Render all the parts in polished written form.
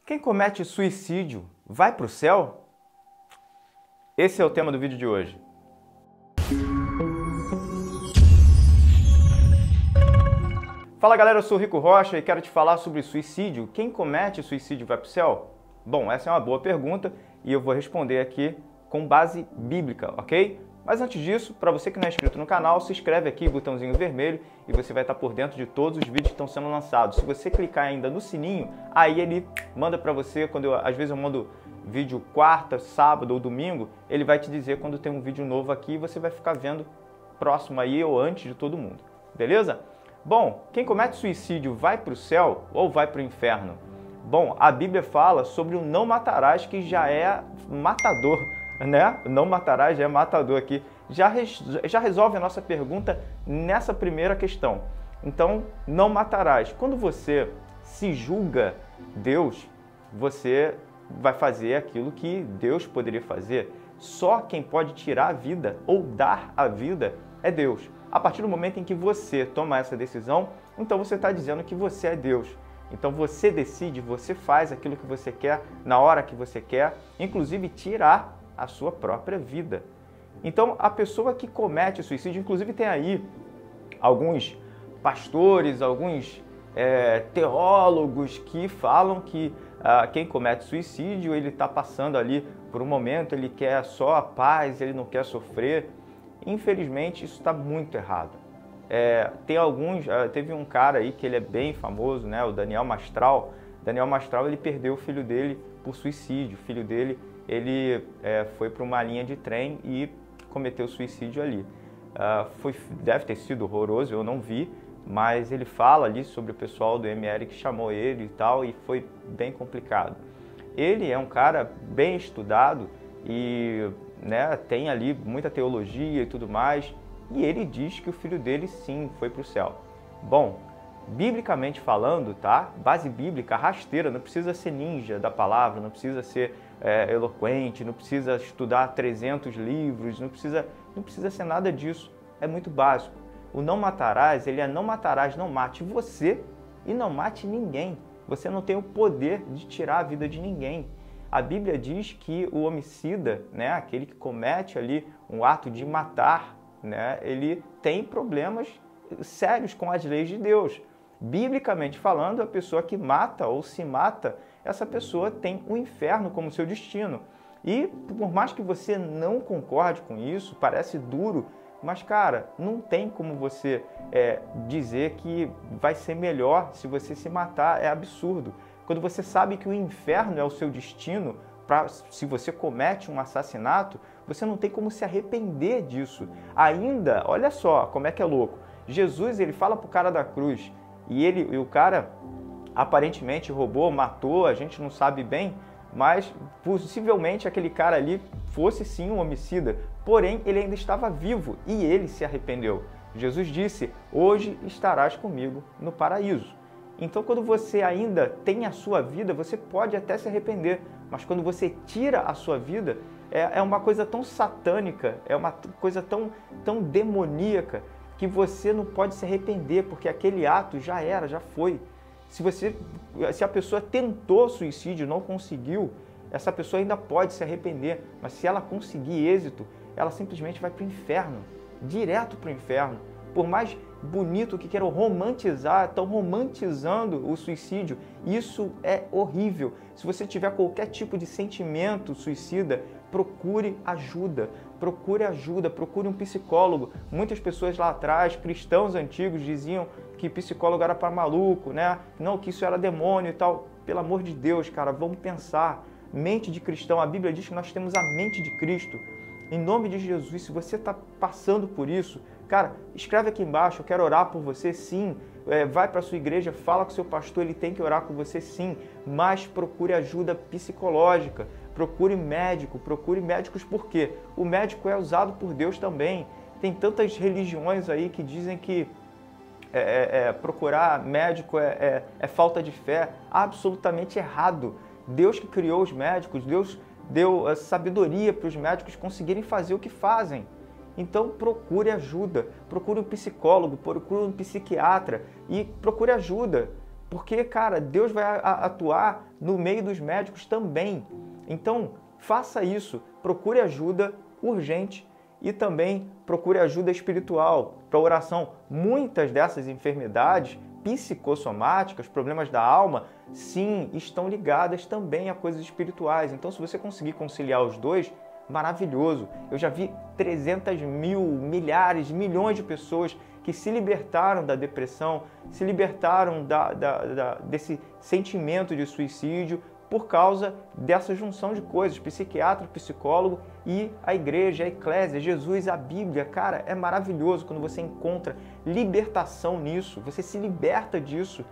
Quem comete suicídio vai para o céu? Esse é o tema do vídeo de hoje. Fala galera, eu sou o Rico Rocha e quero te falar sobre suicídio. Quem comete suicídio vai para o céu? Bom, essa é uma boa pergunta e eu vou responder aqui com base bíblica, ok? Mas antes disso, para você que não é inscrito no canal, se inscreve aqui, botãozinho vermelho, e você vai estar por dentro de todos os vídeos que estão sendo lançados. Se você clicar ainda no sininho, aí ele manda para você, às vezes eu mando vídeo quarta, sábado ou domingo, ele vai te dizer quando tem um vídeo novo aqui e você vai ficar vendo próximo aí ou antes de todo mundo, beleza? Bom, quem comete suicídio vai para o céu ou vai para o inferno? Bom, a Bíblia fala sobre o não matarás, que já é matador, né? Não matarás já é matador aqui. Já resolve a nossa pergunta nessa primeira questão. Então, não matarás. Quando você se julga Deus, você vai fazer aquilo que Deus poderia fazer. Só quem pode tirar a vida ou dar a vida é Deus. A partir do momento em que você toma essa decisão, então você está dizendo que você é Deus. Então você decide, você faz aquilo que você quer, na hora que você quer, inclusive tirar a sua própria vida. Então a pessoa que comete suicídio, inclusive tem aí alguns pastores, alguns teólogos que falam que quem comete suicídio, ele está passando ali por um momento, ele quer só a paz, ele não quer sofrer. Infelizmente isso está muito errado. Teve um cara aí que ele é bem famoso, né? O Daniel Mastral. Daniel Mastral, ele perdeu o filho dele por suicídio. O filho dele, ele foi para uma linha de trem e cometeu suicídio ali. Deve ter sido horroroso, eu não vi, mas ele fala ali sobre o pessoal do ML que chamou ele e tal, e foi bem complicado. Ele é um cara bem estudado e, né, tem ali muita teologia e tudo mais, e ele diz que o filho dele sim foi para o céu. Bom, biblicamente falando, tá? Base bíblica, rasteira, não precisa ser ninja da palavra, não precisa ser eloquente, não precisa estudar 300 livros, não precisa ser nada disso. É muito básico. O não matarás, ele é não matarás, não mate você e não mate ninguém. Você não tem o poder de tirar a vida de ninguém. A Bíblia diz que o homicida, né, aquele que comete ali um ato de matar, né, ele tem problemas sérios com as leis de Deus. Biblicamente falando, a pessoa que mata ou se mata, essa pessoa tem o inferno como seu destino. E por mais que você não concorde com isso, parece duro, mas cara, não tem como você dizer que vai ser melhor se você se matar, é absurdo. Quando você sabe que o inferno é o seu destino, se você comete um assassinato, você não tem como se arrepender disso. Ainda, olha só como é que é louco. Jesus, ele fala pro cara da cruz e o cara aparentemente roubou, matou, a gente não sabe bem, mas possivelmente aquele cara ali fosse sim um homicida, porém ele ainda estava vivo e ele se arrependeu. Jesus disse: hoje estarás comigo no paraíso. Então quando você ainda tem a sua vida, você pode até se arrepender, mas quando você tira a sua vida, é uma coisa tão satânica, é uma coisa tão demoníaca, que você não pode se arrepender, porque aquele ato já era, já foi. Se a pessoa tentou suicídio e não conseguiu, essa pessoa ainda pode se arrepender, mas se ela conseguir êxito, ela simplesmente vai para o inferno, direto para o inferno. Por mais bonito que queiram romantizar, estão romantizando o suicídio, isso é horrível. Se você tiver qualquer tipo de sentimento suicida, procure ajuda, procure um psicólogo. Muitas pessoas lá atrás, cristãos antigos, diziam que psicólogo era para maluco, né? Não, que isso era demônio e tal. Pelo amor de Deus, cara, vamos pensar. Mente de cristão, a Bíblia diz que nós temos a mente de Cristo. Em nome de Jesus, se você está passando por isso, cara, escreve aqui embaixo, eu quero orar por você, sim. Vai para a sua igreja, fala com o seu pastor, ele tem que orar com você, sim. Mas procure ajuda psicológica, procure médicos, por quê? O médico é usado por Deus também. Tem tantas religiões aí que dizem que procurar médico é falta de fé. Absolutamente errado. Deus que criou os médicos, Deus deu sabedoria para os médicos conseguirem fazer o que fazem. Então procure ajuda, procure um psicólogo, procure um psiquiatra e procure ajuda. Porque, cara, Deus vai atuar no meio dos médicos também. Então, faça isso. Procure ajuda urgente e também procure ajuda espiritual para oração. Muitas dessas enfermidades psicossomáticas, problemas da alma, sim, estão ligadas também a coisas espirituais. Então, se você conseguir conciliar os dois, maravilhoso. Eu já vi 300 mil, milhares, milhões de pessoas que se libertaram da depressão, se libertaram desse sentimento de suicídio por causa dessa junção de coisas, psiquiatra, psicólogo e a igreja, a eclésia, Jesus, a Bíblia. Cara, é maravilhoso quando você encontra libertação nisso, você se liberta disso.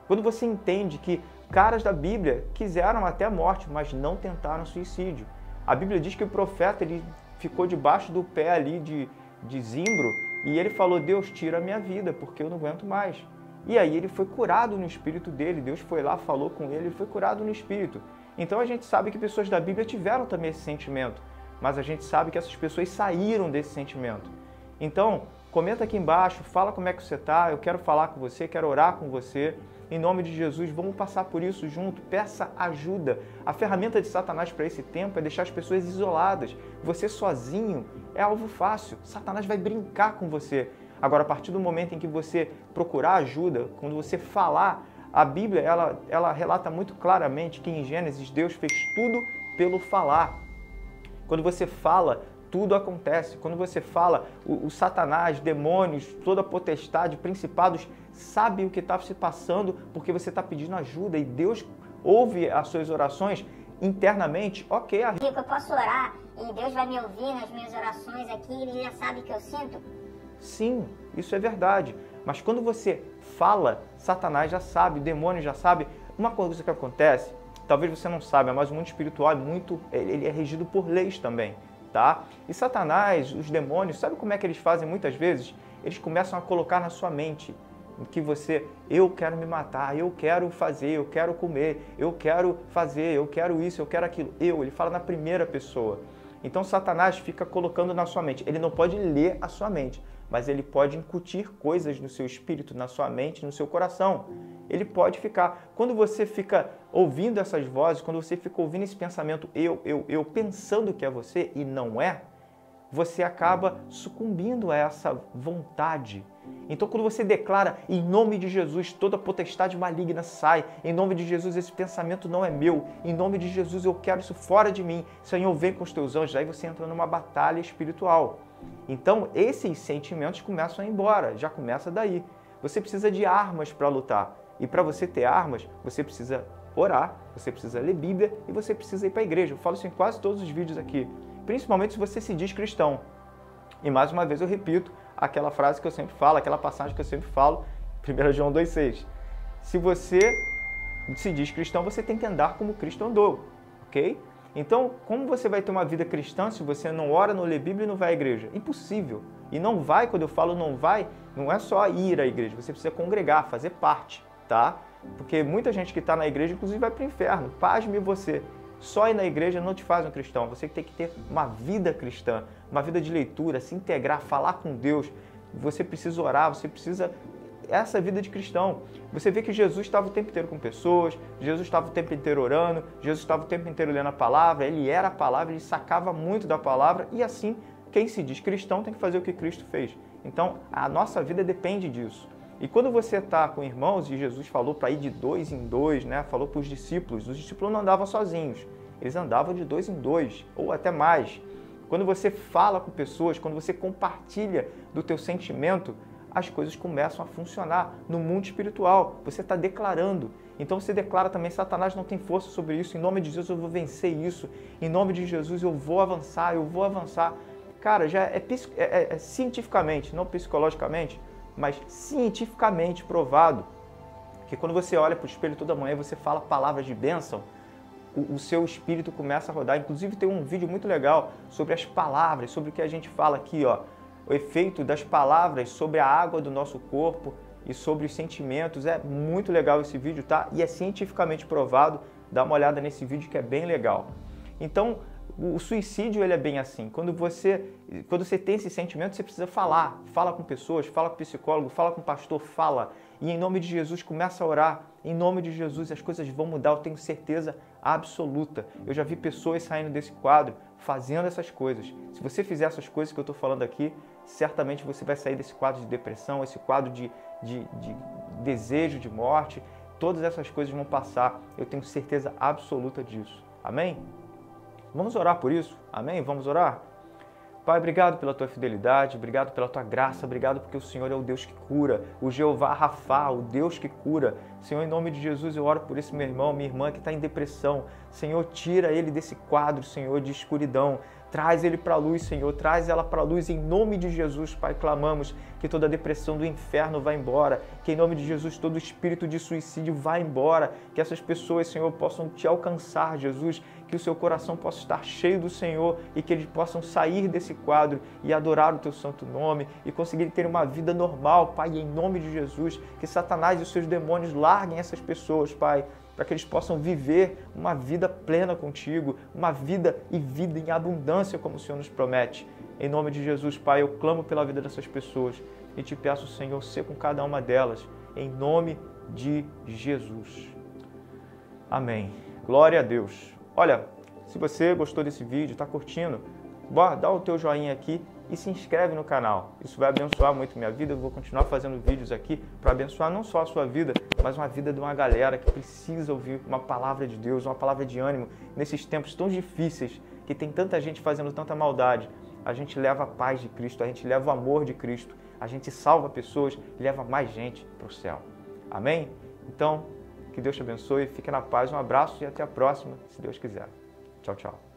Quando você entende que caras da Bíblia quiseram até a morte, mas não tentaram suicídio. A Bíblia diz que o profeta ele ficou debaixo do pé ali de zimbro e ele falou, Deus, tira a minha vida, porque eu não aguento mais. E aí ele foi curado no espírito dele, Deus foi lá, falou com ele, ele foi curado no espírito. Então a gente sabe que pessoas da Bíblia tiveram também esse sentimento, mas a gente sabe que essas pessoas saíram desse sentimento. Então, comenta aqui embaixo, fala como é que você está, eu quero falar com você, quero orar com você. Em nome de Jesus, vamos passar por isso junto, peça ajuda. A ferramenta de Satanás para esse tempo é deixar as pessoas isoladas. Você sozinho é alvo fácil, Satanás vai brincar com você. Agora, a partir do momento em que você procurar ajuda, quando você falar, a Bíblia ela relata muito claramente que em Gênesis Deus fez tudo pelo falar. Quando você fala, tudo acontece. Quando você fala, o Satanás, demônios, toda a potestade, principados, sabe o que está se passando porque você está pedindo ajuda e Deus ouve as suas orações internamente. Ok, eu posso orar e Deus vai me ouvir nas minhas orações aqui, Ele já sabe o que eu sinto? Sim, isso é verdade. Mas quando você fala, Satanás já sabe, o demônio já sabe. Uma coisa que acontece, talvez você não saiba, mas o mundo espiritual ele é regido por leis também, tá? E Satanás, os demônios, sabe como é que eles fazem muitas vezes? Eles começam a colocar na sua mente que eu quero me matar, eu quero fazer, eu quero comer, eu quero fazer, eu quero isso, eu quero aquilo. Ele fala na primeira pessoa. Então Satanás fica colocando na sua mente. Ele não pode ler a sua mente, mas ele pode incutir coisas no seu espírito, na sua mente, no seu coração. Ele pode ficar. Quando você fica ouvindo essas vozes, quando você fica ouvindo esse pensamento, eu pensando que é você e não é, você acaba sucumbindo a essa vontade. Então, quando você declara, em nome de Jesus, toda potestade maligna sai, em nome de Jesus, esse pensamento não é meu, em nome de Jesus, eu quero isso fora de mim, Senhor, vem com os teus anjos, aí você entra numa batalha espiritual. Então, esses sentimentos começam a ir embora, já começa daí. Você precisa de armas para lutar, e para você ter armas, você precisa orar, você precisa ler Bíblia e você precisa ir para a igreja. Eu falo isso em quase todos os vídeos aqui, principalmente se você se diz cristão. E mais uma vez eu repito aquela frase que eu sempre falo, aquela passagem que eu sempre falo, 1 João 2,6. Se você se diz cristão, você tem que andar como Cristo andou, ok? Então, como você vai ter uma vida cristã se você não ora, não lê Bíblia e não vai à igreja? Impossível. E não vai, quando eu falo não vai, não é só ir à igreja, você precisa congregar, fazer parte, tá? Porque muita gente que está na igreja, inclusive, vai para o inferno. Pasme você. Só ir na igreja não te faz um cristão. Você tem que ter uma vida cristã, uma vida de leitura, se integrar, falar com Deus. Você precisa orar, você precisa... Essa vida de cristão. Você vê que Jesus estava o tempo inteiro com pessoas, Jesus estava o tempo inteiro orando, Jesus estava o tempo inteiro lendo a palavra, ele era a palavra, ele sacava muito da palavra e assim, quem se diz cristão tem que fazer o que Cristo fez. Então, a nossa vida depende disso. E quando você está com irmãos, e Jesus falou para ir de 2 em 2, né? Falou para os discípulos não andavam sozinhos, eles andavam de 2 em 2, ou até mais. Quando você fala com pessoas, quando você compartilha do teu sentimento, as coisas começam a funcionar no mundo espiritual. Você está declarando. Então você declara também, Satanás não tem força sobre isso, em nome de Jesus eu vou vencer isso, em nome de Jesus eu vou avançar, Cara, já é cientificamente, não psicologicamente, mas cientificamente provado que quando você olha para o espelho toda manhã e você fala palavras de bênção, o seu espírito começa a rodar. Inclusive tem um vídeo muito legal sobre as palavras, sobre o que a gente fala aqui, ó, o efeito das palavras sobre a água do nosso corpo e sobre os sentimentos. É muito legal esse vídeo, tá? E é cientificamente provado. Dá uma olhada nesse vídeo que é bem legal. Então, o suicídio ele é bem assim. Quando você tem esse sentimento, você precisa falar. Fala com pessoas, fala com psicólogo, fala com pastor, fala. E em nome de Jesus, começa a orar. Em nome de Jesus, as coisas vão mudar, eu tenho certeza absoluta. Eu já vi pessoas saindo desse quadro fazendo essas coisas. Se você fizer essas coisas que eu estou falando aqui, certamente você vai sair desse quadro de depressão, esse quadro de desejo de morte. Todas essas coisas vão passar. Eu tenho certeza absoluta disso. Amém? Vamos orar por isso? Amém? Vamos orar? Pai, obrigado pela tua fidelidade, obrigado pela tua graça, obrigado porque o Senhor é o Deus que cura, o Jeová Rafá, o Deus que cura. Senhor, em nome de Jesus, eu oro por esse meu irmão, minha irmã que está em depressão. Senhor, tira ele desse quadro, Senhor, de escuridão. Traz ele para a luz, Senhor, traz ela para a luz. Em nome de Jesus, Pai, clamamos que toda a depressão do inferno vá embora, que em nome de Jesus todo espírito de suicídio vá embora, que essas pessoas, Senhor, possam te alcançar, Jesus, que o seu coração possa estar cheio do Senhor e que eles possam sair desse quadro e adorar o teu santo nome e conseguir ter uma vida normal, Pai, em nome de Jesus, que Satanás e os seus demônios larguem essas pessoas, Pai, para que eles possam viver uma vida plena contigo, uma vida e vida em abundância, como o Senhor nos promete. Em nome de Jesus, Pai, eu clamo pela vida dessas pessoas e te peço, Senhor, ser com cada uma delas, em nome de Jesus. Amém. Glória a Deus. Olha, se você gostou desse vídeo, está curtindo, dá o teu joinha aqui e se inscreve no canal. Isso vai abençoar muito minha vida. Eu vou continuar fazendo vídeos aqui para abençoar não só a sua vida, mas uma vida de uma galera que precisa ouvir uma palavra de Deus, uma palavra de ânimo nesses tempos tão difíceis, que tem tanta gente fazendo tanta maldade. A gente leva a paz de Cristo, a gente leva o amor de Cristo, a gente salva pessoas e leva mais gente para o céu. Amém? Então, que Deus te abençoe, fique na paz, um abraço e até a próxima, se Deus quiser. Tchau, tchau.